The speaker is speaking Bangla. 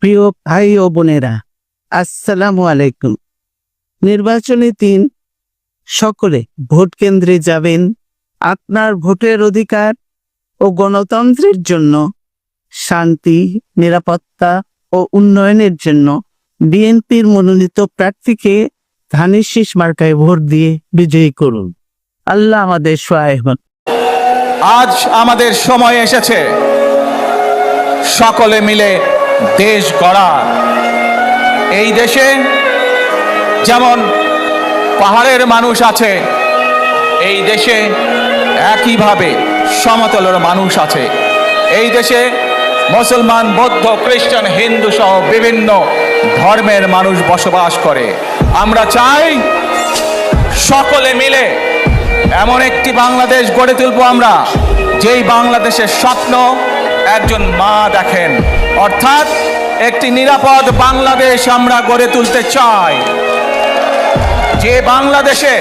প্রিয় ভাই ও বোনেরা, আসসালামু আলাইকুম। নির্বাচনী দিন সকলে ভোট কেন্দ্রে যাবেন। আপনার ভোটের অধিকার ও গণতন্ত্রের জন্য, শান্তি, নিরাপত্তা ও উন্নয়নের জন্য বিএনপির মনোনীত প্রার্থীকে ধানের শীষ মার্কায় ভোট দিয়ে বিজয়ী করুন। আল্লাহ আমাদের সহায় হন। আজ আমাদের সময় এসেছে সকলে মিলে দেশ গড়ার। এই দেশে যেমন পাহাড়ের মানুষ আছে, এই দেশে একইভাবে সমতলের মানুষ আছে। এই দেশে মুসলমান, বৌদ্ধ, খ্রিস্টান, হিন্দু সহ বিভিন্ন ধর্মের মানুষ বসবাস করে। আমরা চাই সকলে মিলে এমন একটি বাংলাদেশ গড়ে তুলবো আমরা, যেই বাংলাদেশের স্বপ্ন একজন মা দেখেন, অর্থাৎ একটি নিরাপদ বাংলাদেশ আমরা গড়ে তুলতে চাই, যে বাংলাদেশে